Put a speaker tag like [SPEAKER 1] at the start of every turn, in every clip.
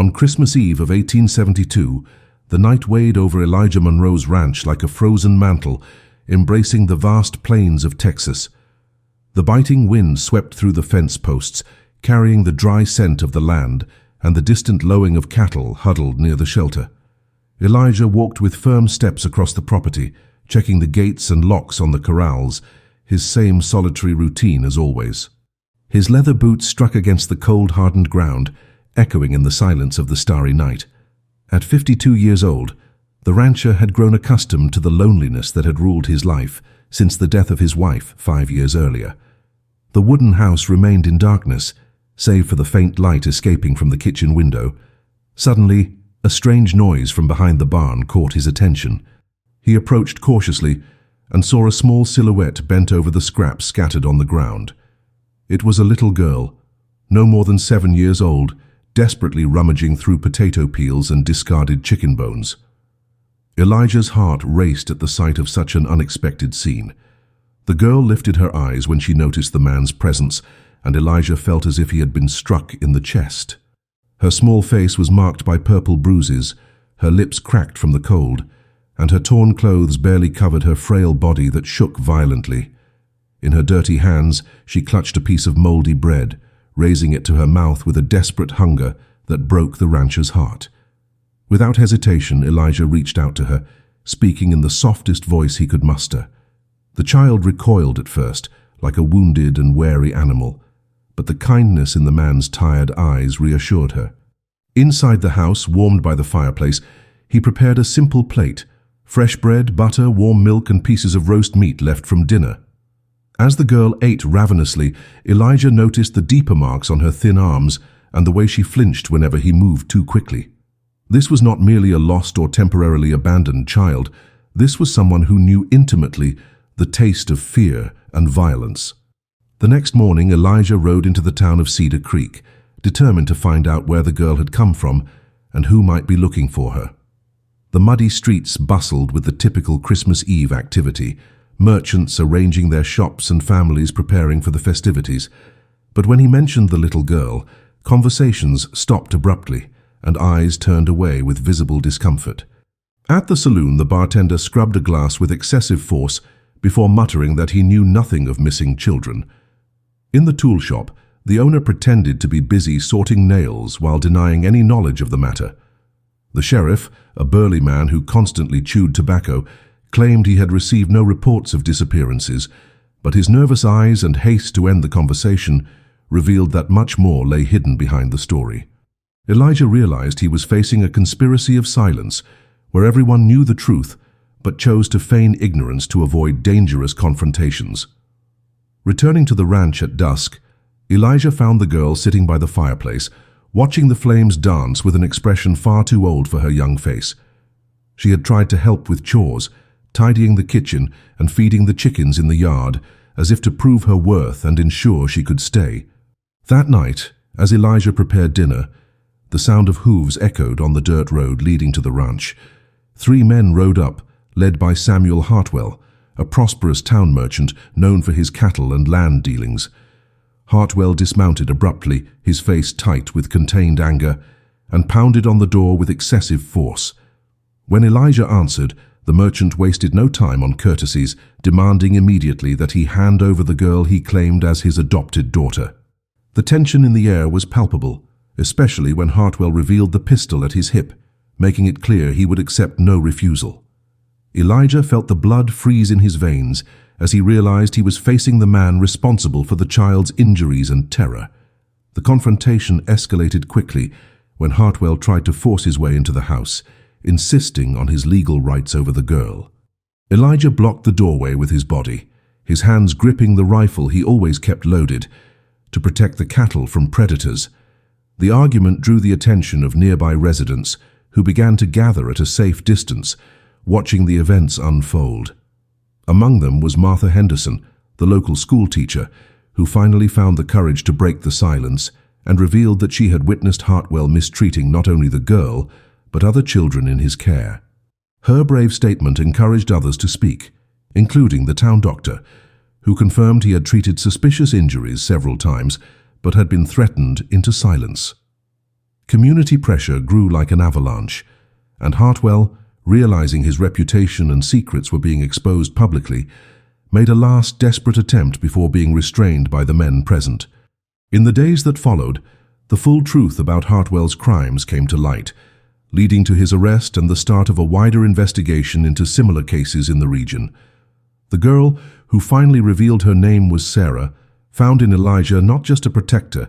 [SPEAKER 1] On Christmas Eve of 1872, the night weighed over Elijah Monroe's ranch like a frozen mantle, embracing the vast plains of Texas. The biting wind swept through the fence posts, carrying the dry scent of the land and the distant lowing of cattle huddled near the shelter. Elijah walked with firm steps across the property, checking the gates and locks on the corrals, his same solitary routine as always. His leather boots struck against the cold, hardened ground, echoing in the silence of the starry night. At 52 years old, the rancher had grown accustomed to the loneliness that had ruled his life since the death of his wife 5 years earlier. The wooden house remained in darkness, save for the faint light escaping from the kitchen window. Suddenly, a strange noise from behind the barn caught his attention. He approached cautiously and saw a small silhouette bent over the scraps scattered on the ground. It was a little girl, no more than 7 years old, desperately rummaging through potato peels and discarded chicken bones. Elijah's heart raced at the sight of such an unexpected scene. The girl lifted her eyes when she noticed the man's presence, and Elijah felt as if he had been struck in the chest. Her small face was marked by purple bruises, her lips cracked from the cold, and her torn clothes barely covered her frail body that shook violently. In her dirty hands, she clutched a piece of moldy bread, raising it to her mouth with a desperate hunger that broke the rancher's heart. Without hesitation, Elijah reached out to her, speaking in the softest voice he could muster. The child recoiled at first, like a wounded and wary animal, but the kindness in the man's tired eyes reassured her. Inside the house, warmed by the fireplace, he prepared a simple plate: fresh bread, butter, warm milk, and pieces of roast meat left from dinner. As the girl ate ravenously, Elijah noticed the deeper marks on her thin arms and the way she flinched whenever he moved too quickly. This was not merely a lost or temporarily abandoned child. This was someone who knew intimately the taste of fear and violence. The next morning, Elijah rode into the town of Cedar Creek, determined to find out where the girl had come from and who might be looking for her. The muddy streets bustled with the typical Christmas Eve activity, merchants arranging their shops and families preparing for the festivities. But when he mentioned the little girl, conversations stopped abruptly, and eyes turned away with visible discomfort. At the saloon, the bartender scrubbed a glass with excessive force before muttering that he knew nothing of missing children. In the tool shop, the owner pretended to be busy sorting nails while denying any knowledge of the matter. The sheriff, a burly man who constantly chewed tobacco, claimed he had received no reports of disappearances, but his nervous eyes and haste to end the conversation revealed that much more lay hidden behind the story. Elijah realized he was facing a conspiracy of silence, where everyone knew the truth but chose to feign ignorance to avoid dangerous confrontations. Returning to the ranch at dusk, Elijah found the girl sitting by the fireplace, watching the flames dance with an expression far too old for her young face. She had tried to help with chores, tidying the kitchen and feeding the chickens in the yard, as if to prove her worth and ensure she could stay. That night, as Elijah prepared dinner, the sound of hooves echoed on the dirt road leading to the ranch. 3 men rode up, led by Samuel Hartwell, a prosperous town merchant known for his cattle and land dealings. Hartwell dismounted abruptly, his face tight with contained anger, and pounded on the door with excessive force. When Elijah answered, the merchant wasted no time on courtesies, demanding immediately that he hand over the girl he claimed as his adopted daughter. The tension in the air was palpable, especially when Hartwell revealed the pistol at his hip, making it clear he would accept no refusal. Elijah felt the blood freeze in his veins as he realized he was facing the man responsible for the child's injuries and terror. The confrontation escalated quickly when Hartwell tried to force his way into the house, insisting on his legal rights over the girl. Elijah blocked the doorway with his body, his hands gripping the rifle he always kept loaded to protect the cattle from predators. The argument drew the attention of nearby residents who began to gather at a safe distance, watching the events unfold. Among them was Martha Henderson, the local school teacher, who finally found the courage to break the silence and revealed that she had witnessed Hartwell mistreating not only the girl, but other children in his care. Her brave statement encouraged others to speak, including the town doctor, who confirmed he had treated suspicious injuries several times, but had been threatened into silence. Community pressure grew like an avalanche, and Hartwell, realizing his reputation and secrets were being exposed publicly, made a last desperate attempt before being restrained by the men present. In the days that followed, the full truth about Hartwell's crimes came to light, leading to his arrest and the start of a wider investigation into similar cases in the region. The girl, who finally revealed her name was Sarah, found in Elijah not just a protector,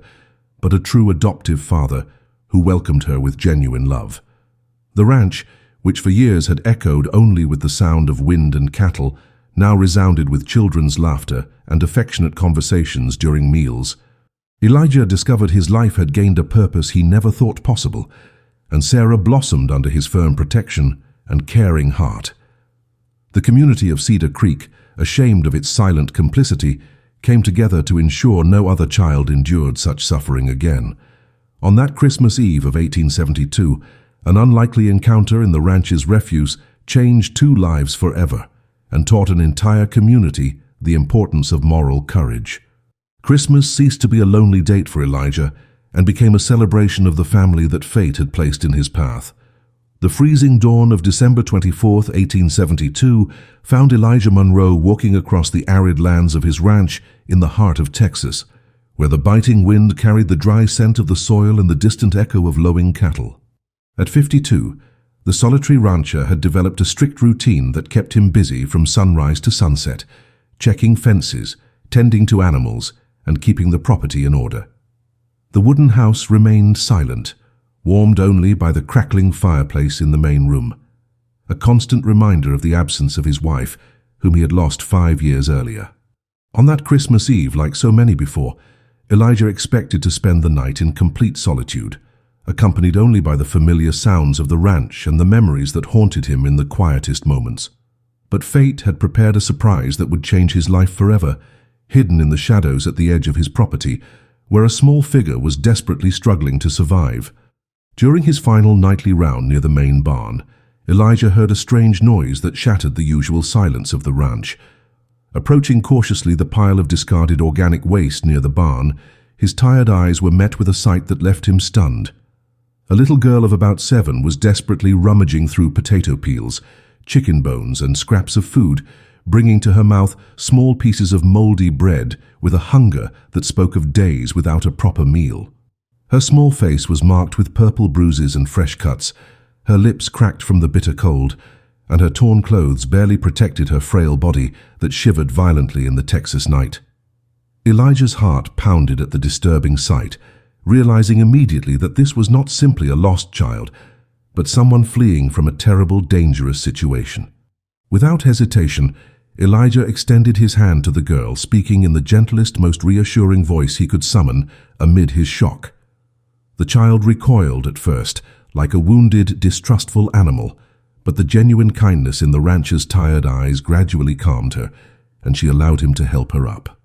[SPEAKER 1] but a true adoptive father who welcomed her with genuine love. The ranch, which for years had echoed only with the sound of wind and cattle, now resounded with children's laughter and affectionate conversations during meals. Elijah discovered his life had gained a purpose he never thought possible, and Sarah blossomed under his firm protection and caring heart. The community of Cedar Creek, ashamed of its silent complicity, came together to ensure no other child endured such suffering again. On that Christmas Eve of 1872, an unlikely encounter in the ranch's refuse changed 2 lives forever and taught an entire community the importance of moral courage. Christmas ceased to be a lonely date for Elijah and became a celebration of the family that fate had placed in his path. The freezing dawn of December 24, 1872, found Elijah Monroe walking across the arid lands of his ranch in the heart of Texas, where the biting wind carried the dry scent of the soil and the distant echo of lowing cattle. At 52, the solitary rancher had developed a strict routine that kept him busy from sunrise to sunset, checking fences, tending to animals, and keeping the property in order. The wooden house remained silent, warmed only by the crackling fireplace in the main room, a constant reminder of the absence of his wife, whom he had lost 5 years earlier. On that Christmas Eve, like so many before, Elijah expected to spend the night in complete solitude, accompanied only by the familiar sounds of the ranch and the memories that haunted him in the quietest moments. But fate had prepared a surprise that would change his life forever, hidden in the shadows at the edge of his property, where a small figure was desperately struggling to survive. During his final nightly round near the main barn, Elijah heard a strange noise that shattered the usual silence of the ranch. Approaching cautiously the pile of discarded organic waste near the barn, his tired eyes were met with a sight that left him stunned. A little girl of about 7 was desperately rummaging through potato peels, chicken bones, and scraps of food, bringing to her mouth small pieces of moldy bread with a hunger that spoke of days without a proper meal. Her small face was marked with purple bruises and fresh cuts, her lips cracked from the bitter cold, and her torn clothes barely protected her frail body that shivered violently in the Texas night. Elijah's heart pounded at the disturbing sight, realizing immediately that this was not simply a lost child, but someone fleeing from a terrible, dangerous situation. Without hesitation, Elijah extended his hand to the girl, speaking in the gentlest, most reassuring voice he could summon amid his shock. The child recoiled at first, like a wounded, distrustful animal, but the genuine kindness in the rancher's tired eyes gradually calmed her, and she allowed him to help her up.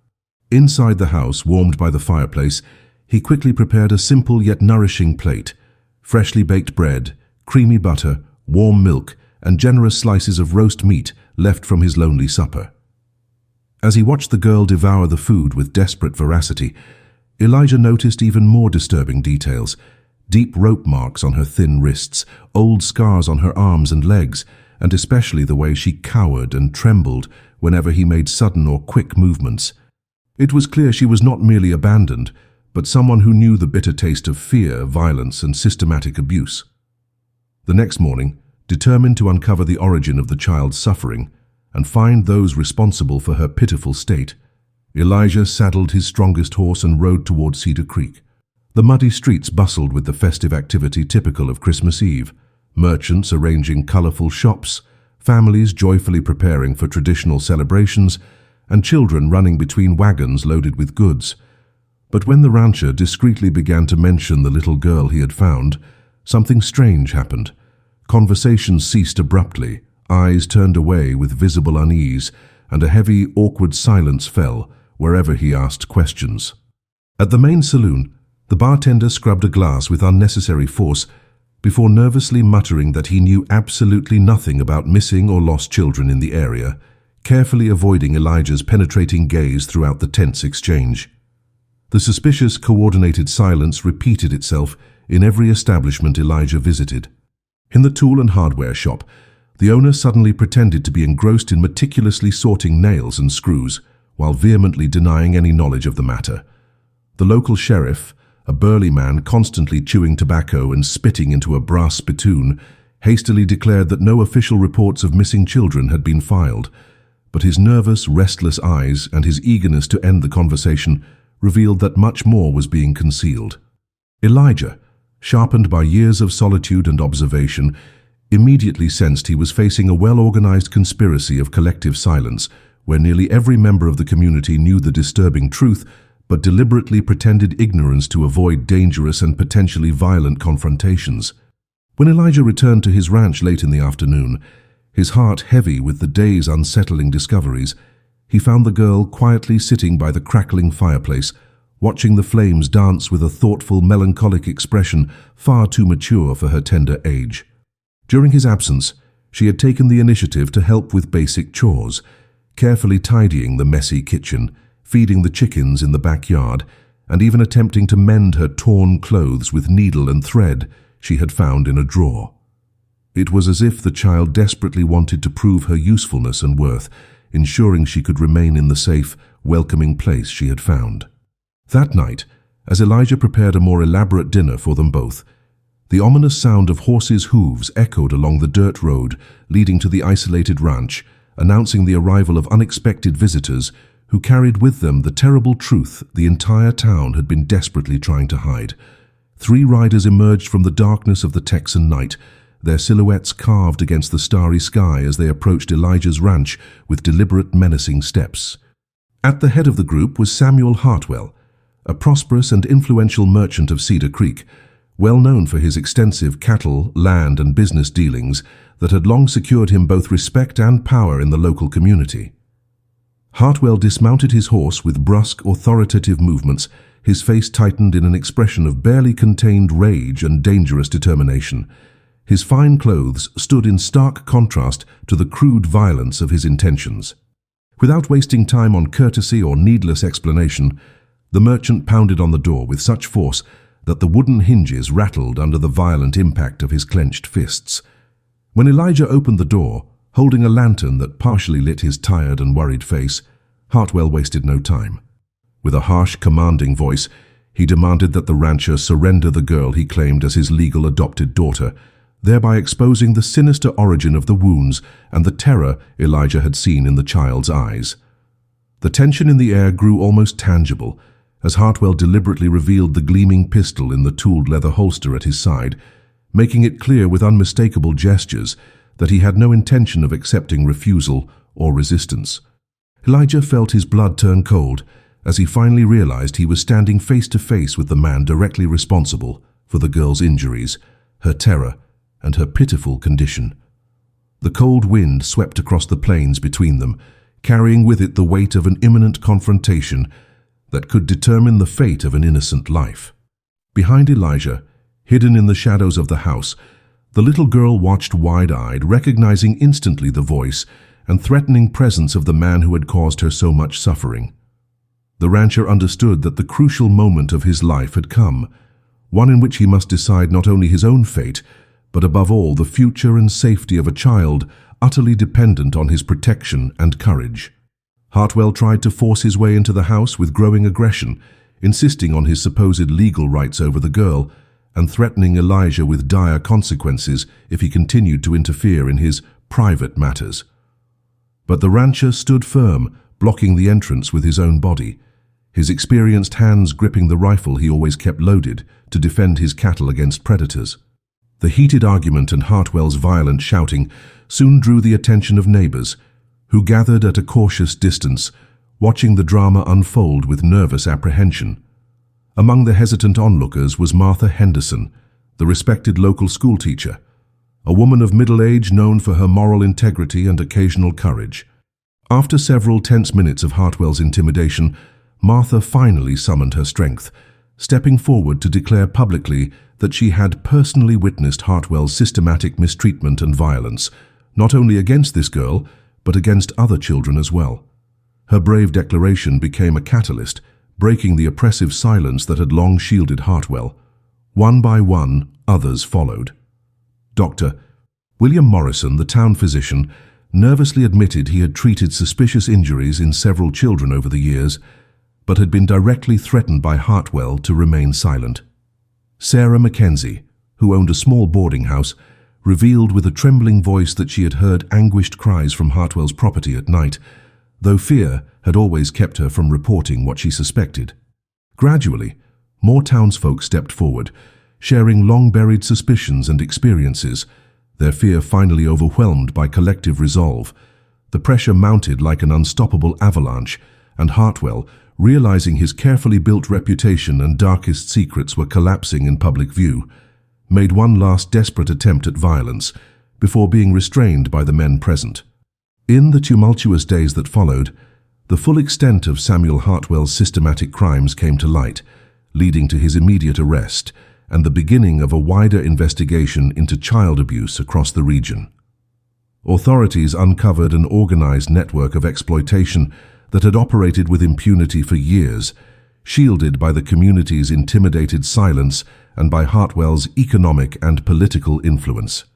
[SPEAKER 1] Inside the house, warmed by the fireplace, he quickly prepared a simple yet nourishing plate: freshly baked bread, creamy butter, warm milk, and generous slices of roast meat left from his lonely supper. As he watched the girl devour the food with desperate voracity, Elijah noticed even more disturbing details: deep rope marks on her thin wrists, old scars on her arms and legs, and especially the way she cowered and trembled whenever he made sudden or quick movements. It was clear she was not merely abandoned, but someone who knew the bitter taste of fear, violence, and systematic abuse. The next morning, determined to uncover the origin of the child's suffering and find those responsible for her pitiful state, Elijah saddled his strongest horse and rode toward Cedar Creek. The muddy streets bustled with the festive activity typical of Christmas Eve: merchants arranging colorful shops, families joyfully preparing for traditional celebrations, and children running between wagons loaded with goods. But when the rancher discreetly began to mention the little girl he had found, something strange happened. Conversations ceased abruptly, eyes turned away with visible unease, and a heavy, awkward silence fell wherever he asked questions. At the main saloon, the bartender scrubbed a glass with unnecessary force before nervously muttering that he knew absolutely nothing about missing or lost children in the area, carefully avoiding Elijah's penetrating gaze throughout the tense exchange. The suspicious, coordinated silence repeated itself in every establishment Elijah visited. In the tool and hardware shop, the owner suddenly pretended to be engrossed in meticulously sorting nails and screws, while vehemently denying any knowledge of the matter. The local sheriff, a burly man constantly chewing tobacco and spitting into a brass spittoon, hastily declared that no official reports of missing children had been filed, but his nervous, restless eyes and his eagerness to end the conversation revealed that much more was being concealed. Elijah, sharpened by years of solitude and observation, immediately sensed he was facing a well-organized conspiracy of collective silence, where nearly every member of the community knew the disturbing truth but deliberately pretended ignorance to avoid dangerous and potentially violent confrontations. When Elijah returned to his ranch late in the afternoon, his heart heavy with the day's unsettling discoveries, he found the girl quietly sitting by the crackling fireplace, watching the flames dance with a thoughtful, melancholic expression far too mature for her tender age. During his absence, she had taken the initiative to help with basic chores, carefully tidying the messy kitchen, feeding the chickens in the backyard, and even attempting to mend her torn clothes with needle and thread she had found in a drawer. It was as if the child desperately wanted to prove her usefulness and worth, ensuring she could remain in the safe, welcoming place she had found. That night, as Elijah prepared a more elaborate dinner for them both, the ominous sound of horses' hooves echoed along the dirt road leading to the isolated ranch, announcing the arrival of unexpected visitors who carried with them the terrible truth the entire town had been desperately trying to hide. 3 riders emerged from the darkness of the Texan night, their silhouettes carved against the starry sky as they approached Elijah's ranch with deliberate, menacing steps. At the head of the group was Samuel Hartwell, a prosperous and influential merchant of Cedar Creek, well known for his extensive cattle, land, and business dealings that had long secured him both respect and power in the local community. Hartwell dismounted his horse with brusque, authoritative movements, his face tightened in an expression of barely contained rage and dangerous determination. His fine clothes stood in stark contrast to the crude violence of his intentions. Without wasting time on courtesy or needless explanation, the merchant pounded on the door with such force that the wooden hinges rattled under the violent impact of his clenched fists. When Elijah opened the door, holding a lantern that partially lit his tired and worried face, Hartwell wasted no time. With a harsh, commanding voice, he demanded that the rancher surrender the girl he claimed as his legal adopted daughter, thereby exposing the sinister origin of the wounds and the terror Elijah had seen in the child's eyes. The tension in the air grew almost tangible as Hartwell deliberately revealed the gleaming pistol in the tooled leather holster at his side, making it clear with unmistakable gestures that he had no intention of accepting refusal or resistance. Elijah felt his blood turn cold as he finally realized he was standing face to face with the man directly responsible for the girl's injuries, her terror, and her pitiful condition. The cold wind swept across the plains between them, carrying with it the weight of an imminent confrontation that could determine the fate of an innocent life. Behind Elijah, hidden in the shadows of the house, the little girl watched wide-eyed, recognizing instantly the voice and threatening presence of the man who had caused her so much suffering. The rancher understood that the crucial moment of his life had come, one in which he must decide not only his own fate, but above all the future and safety of a child utterly dependent on his protection and courage. Hartwell tried to force his way into the house with growing aggression, insisting on his supposed legal rights over the girl, and threatening Elijah with dire consequences if he continued to interfere in his private matters. But the rancher stood firm, blocking the entrance with his own body, his experienced hands gripping the rifle he always kept loaded to defend his cattle against predators. The heated argument and Hartwell's violent shouting soon drew the attention of neighbors, who gathered at a cautious distance, watching the drama unfold with nervous apprehension. Among the hesitant onlookers was Martha Henderson, the respected local schoolteacher, a woman of middle age known for her moral integrity and occasional courage. After several tense minutes of Hartwell's intimidation, Martha finally summoned her strength, stepping forward to declare publicly that she had personally witnessed Hartwell's systematic mistreatment and violence, not only against this girl, but against other children as well. Her brave declaration became a catalyst, breaking the oppressive silence that had long shielded Hartwell. One by one, others followed. Dr. William Morrison, the town physician, nervously admitted he had treated suspicious injuries in several children over the years, but had been directly threatened by Hartwell to remain silent. Sarah Mackenzie, who owned a small boarding house, revealed with a trembling voice that she had heard anguished cries from Hartwell's property at night, though fear had always kept her from reporting what she suspected. Gradually, more townsfolk stepped forward, sharing long-buried suspicions and experiences, their fear finally overwhelmed by collective resolve. The pressure mounted like an unstoppable avalanche, and Hartwell, realizing his carefully built reputation and darkest secrets were collapsing in public view, made one last desperate attempt at violence before being restrained by the men present. In the tumultuous days that followed, the full extent of Samuel Hartwell's systematic crimes came to light, leading to his immediate arrest and the beginning of a wider investigation into child abuse across the region. Authorities uncovered an organized network of exploitation that had operated with impunity for years, shielded by the community's intimidated silence and by Hartwell's economic and political influence.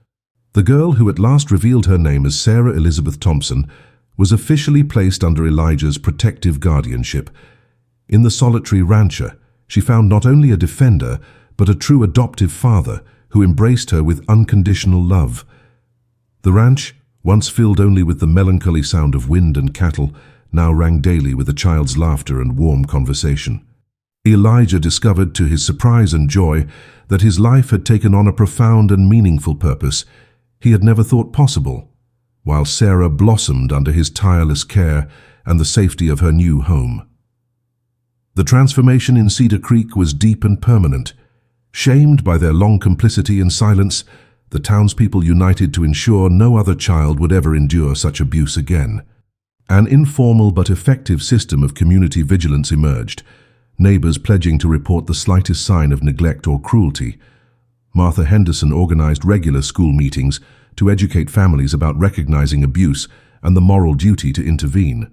[SPEAKER 1] The girl who at last revealed her name as Sarah Elizabeth Thompson was officially placed under Elijah's protective guardianship. In the solitary rancher, she found not only a defender, but a true adoptive father who embraced her with unconditional love. The ranch, once filled only with the melancholy sound of wind and cattle, now rang daily with a child's laughter and warm conversation. Elijah discovered to his surprise and joy that his life had taken on a profound and meaningful purpose he had never thought possible, while Sarah blossomed under his tireless care and the safety of her new home. The transformation in Cedar Creek was deep and permanent. Shamed by their long complicity and silence, the townspeople united to ensure no other child would ever endure such abuse again. An informal but effective system of community vigilance emerged, neighbors pledging to report the slightest sign of neglect or cruelty. Martha Henderson organized regular school meetings to educate families about recognizing abuse and the moral duty to intervene.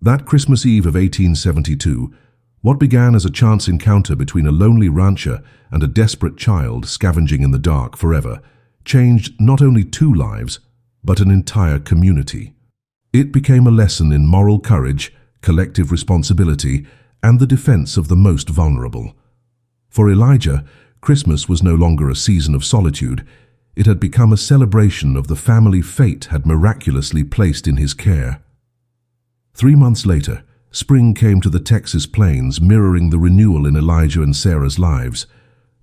[SPEAKER 1] That Christmas Eve of 1872, what began as a chance encounter between a lonely rancher and a desperate child scavenging in the dark forever, changed not only two lives, but an entire community. It became a lesson in moral courage, collective responsibility, and the defense of the most vulnerable. For Elijah, Christmas was no longer a season of solitude. It had become a celebration of the family fate had miraculously placed in his care. 3 months later, spring came to the Texas plains, mirroring the renewal in Elijah and Sarah's lives.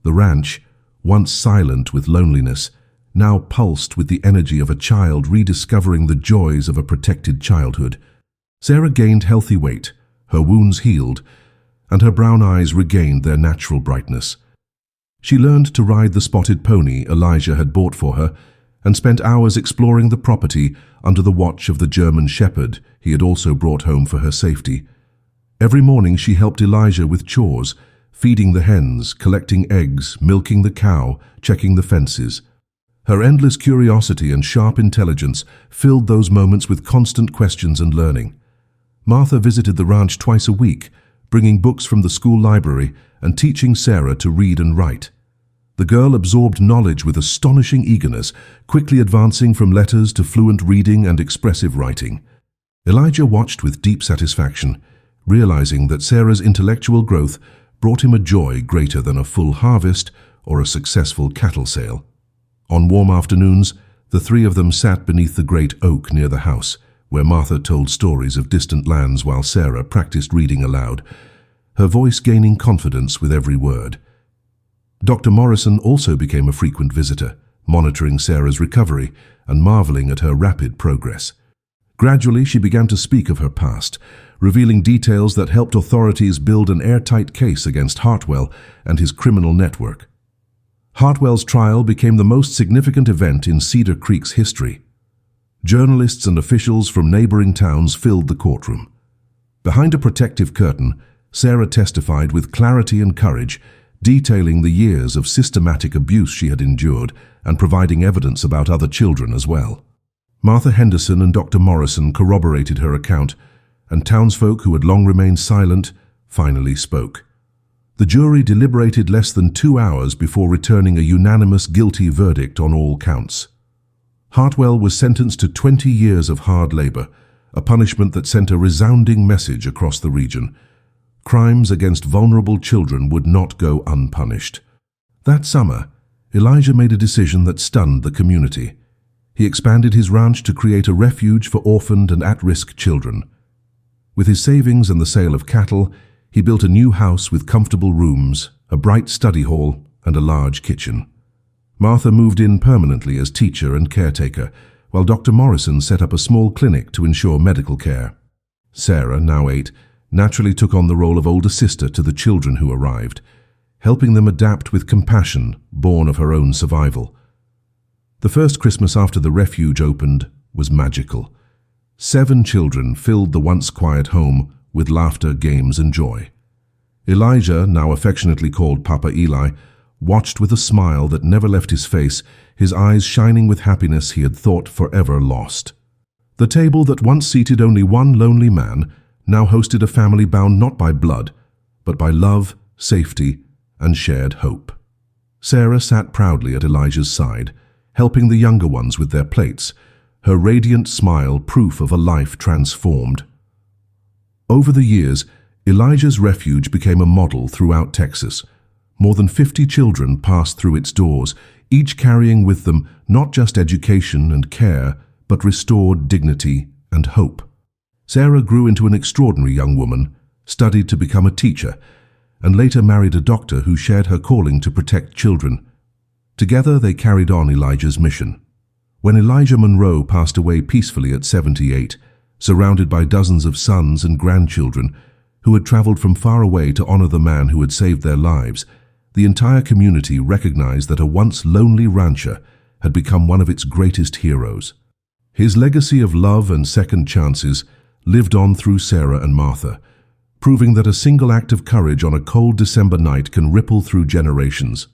[SPEAKER 1] The ranch, once silent with loneliness, now pulsed with the energy of a child rediscovering the joys of a protected childhood. Sarah gained healthy weight, her wounds healed, and her brown eyes regained their natural brightness. She learned to ride the spotted pony Elijah had bought for her, and spent hours exploring the property under the watch of the German shepherd he had also brought home for her safety. Every morning she helped Elijah with chores, feeding the hens, collecting eggs, milking the cow, checking the fences. Her endless curiosity and sharp intelligence filled those moments with constant questions and learning. Martha visited the ranch twice a week, bringing books from the school library and teaching Sarah to read and write. The girl absorbed knowledge with astonishing eagerness, quickly advancing from letters to fluent reading and expressive writing. Elijah watched with deep satisfaction, realizing that Sarah's intellectual growth brought him a joy greater than a full harvest or a successful cattle sale. On warm afternoons, the three of them sat beneath the great oak near the house, where Martha told stories of distant lands while Sarah practiced reading aloud, her voice gaining confidence with every word. Dr. Morrison also became a frequent visitor, monitoring Sarah's recovery and marveling at her rapid progress. Gradually, she began to speak of her past, revealing details that helped authorities build an airtight case against Hartwell and his criminal network. Hartwell's trial became the most significant event in Cedar Creek's history. Journalists and officials from neighboring towns filled the courtroom. Behind a protective curtain, Sarah testified with clarity and courage, detailing the years of systematic abuse she had endured and providing evidence about other children as well. Martha Henderson and Dr. Morrison corroborated her account, and townsfolk who had long remained silent finally spoke. The jury deliberated less than 2 hours before returning a unanimous guilty verdict on all counts. Hartwell was sentenced to 20 years of hard labor, a punishment that sent a resounding message across the region. Crimes against vulnerable children would not go unpunished. That summer, Elijah made a decision that stunned the community. He expanded his ranch to create a refuge for orphaned and at-risk children. With his savings and the sale of cattle, he built a new house with comfortable rooms, a bright study hall, and a large kitchen. Martha moved in permanently as teacher and caretaker, while Dr. Morrison set up a small clinic to ensure medical care. Sarah, now 8, naturally took on the role of older sister to the children who arrived, helping them adapt with compassion born of her own survival. The first Christmas after the refuge opened was magical. 7 children filled the once quiet home with laughter, games, and joy. Elijah, now affectionately called Papa Eli, watched with a smile that never left his face, his eyes shining with happiness he had thought forever lost. The table that once seated only one lonely man now hosted a family bound not by blood, but by love, safety, and shared hope. Sarah sat proudly at Elijah's side, helping the younger ones with their plates, her radiant smile proof of a life transformed. Over the years, Elijah's Refuge became a model throughout Texas. More than 50 children passed through its doors, each carrying with them not just education and care, but restored dignity and hope. Sarah grew into an extraordinary young woman, studied to become a teacher, and later married a doctor who shared her calling to protect children. Together they carried on Elijah's mission. When Elijah Monroe passed away peacefully at 78, surrounded by dozens of sons and grandchildren who had traveled from far away to honor the man who had saved their lives, the entire community recognized that a once lonely rancher had become one of its greatest heroes. His legacy of love and second chances lived on through Sarah and Martha, proving that a single act of courage on a cold December night can ripple through generations.